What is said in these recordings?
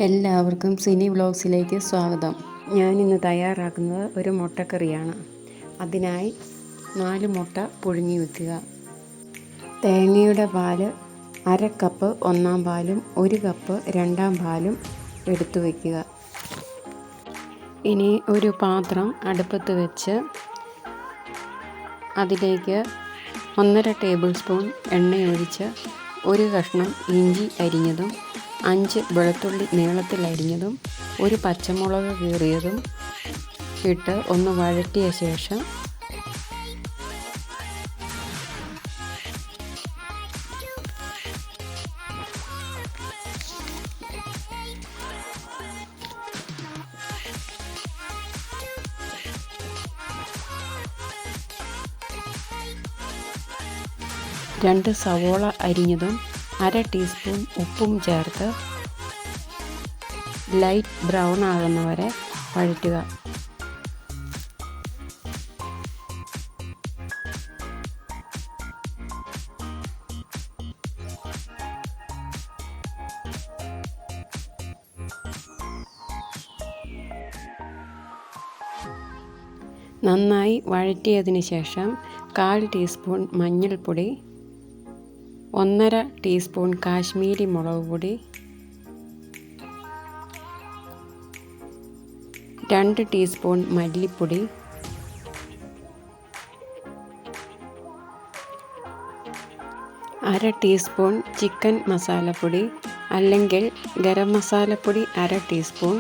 എല്ലാവർക്കും സിനി വ്ലോഗ്സിലേക്ക് സ്വാഗതം. ഞാനിന്ന് തയ്യാറാക്കുന്നത് ഒരു മുട്ടക്കറിയാണ്. അതിനായി 4 മുട്ട പുഴുങ്ങി വയ്ക്കുക. തേങ്ങയുടെ പാല് 1/2 കപ്പ് ഒന്നാം പാലും 1 കപ്പ് രണ്ടാം പാലും എടുത്തു വയ്ക്കുക. ഇനി ഒരു പാത്രം അടുപ്പത്ത് വെച്ച് അതിലേക്ക് 1.5 ടേബിൾ സ്പൂൺ എണ്ണയൊഴിച്ച് 1 കഷ്ണം ഇഞ്ചി അരിഞ്ഞതും 5 വെളുത്തുള്ളി നീളത്തിൽ അരിഞ്ഞതും 1 പച്ചമുളക് കീറിയതും ഇട്ട് ഒന്ന് വഴറ്റിയ ശേഷം രണ്ട് സവോള അരിഞ്ഞതും 1/2 ടീസ്പൂൺ ഉപ്പും ചേർത്ത് ലൈറ്റ് ബ്രൗൺ ആകുന്നവരെ വഴറ്റുക. നന്നായി വഴറ്റിയതിന് ശേഷം 1/4 ടീസ്പൂൺ മഞ്ഞൾപ്പൊടി, 1/2 ടീസ്പൂൺ കാശ്മീരി മുളക് പൊടി, 2 ടീസ്പൂൺ മല്ലിപ്പൊടി, 1/2 ടീസ്പൂൺ ചിക്കൻ മസാലപ്പൊടി അല്ലെങ്കിൽ ഗരം മസാലപ്പൊടി 1/2 ടീസ്പൂൺ,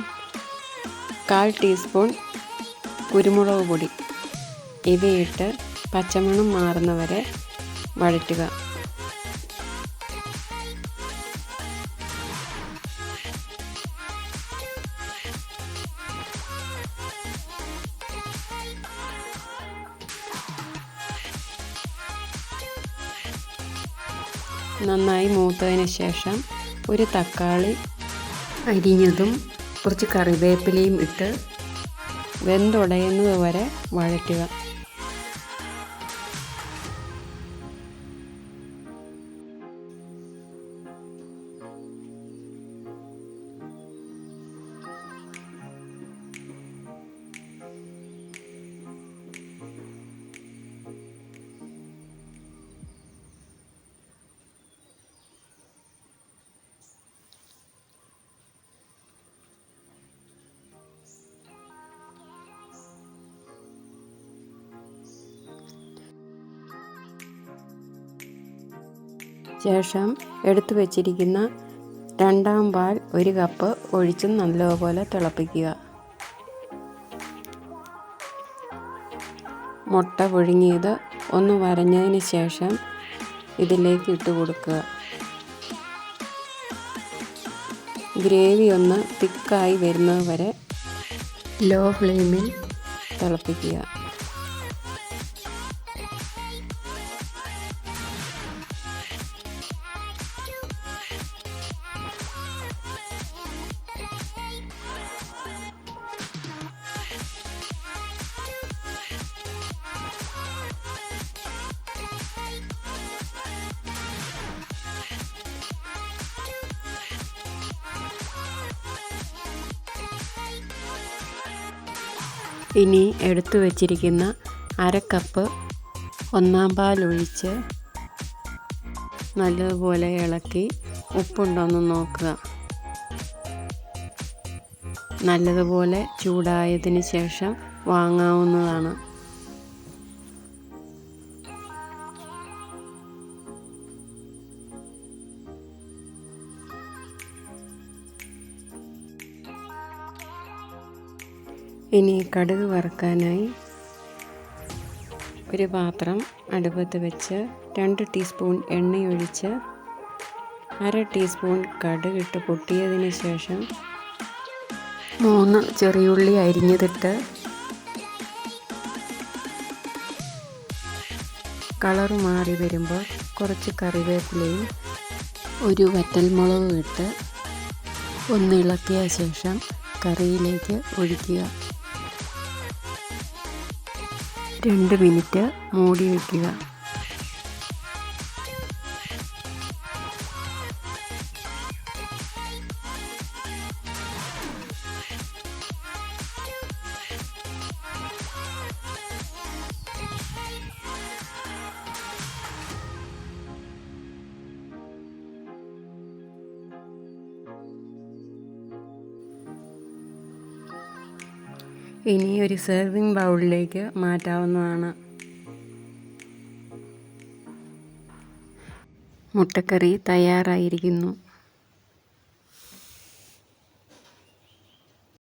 1/4 ടീസ്പൂൺ കുരുമുളക് പൊടി ഇവയിട്ട് പച്ചമണം മാറുന്നവരെ വഴറ്റുക. നന്നായി മൂത്തതിന് ശേഷം ഒരു തക്കാളി അരിഞ്ഞതും കുറച്ച് കറിവേപ്പിലയും ഇട്ട് വെന്തുടയുന്നത് വരെ വഴറ്റുക. ശേഷം എടുത്തു വച്ചിരിക്കുന്ന രണ്ടാം പാൽ 1 കപ്പ് ഒഴിച്ച് നല്ലപോലെ തിളപ്പിക്കുക. മുട്ട പുഴുങ്ങിയത് ഒന്ന് വരഞ്ഞതിന് ശേഷം ഇതിലേക്ക് ഇട്ട് കൊടുക്കുക. ഗ്രേവി ഒന്ന് തിക്കായി വരുന്നത് വരെ ലോ ഫ്ലെയിമിൽ തിളപ്പിക്കുക. ഇനി എടുത്തു വച്ചിരിക്കുന്ന 1/2 കപ്പ് ഒന്നാം പാൽ ഒഴിച്ച് നല്ലതുപോലെ ഇളക്കി ഉപ്പുണ്ടോയെന്ന് നോക്കുക. നല്ലതുപോലെ ചൂടായതിന് ശേഷം വാങ്ങാവുന്നതാണ്. ഇനി കടുക് വറുക്കാനായി ഒരു പാത്രം അടുപ്പത്ത് വെച്ച് 2 ടീസ്പൂൺ എണ്ണയൊഴിച്ച് 1/2 ടീസ്പൂൺ കടുക് ഇട്ട് പൊട്ടിയതിന് ശേഷം 3 ചെറിയുള്ളി അരിഞ്ഞതിട്ട് കളറ് മാറി വരുമ്പോൾ കുറച്ച് കറിവേപ്പിലയും 1 വറ്റൽമുളകും ഇട്ട് ഒന്ന് ഇളക്കിയ ശേഷം കറിയിലേക്ക് ഒഴിക്കുക. 2 മിനിറ്റ് മൂടി വയ്ക്കുക. ഇനി ഒരു സെർവിങ് ബൗളിലേക്ക് മാറ്റാവുന്നതാണ്. മുട്ടക്കറി തയ്യാറായിരിക്കുന്നു.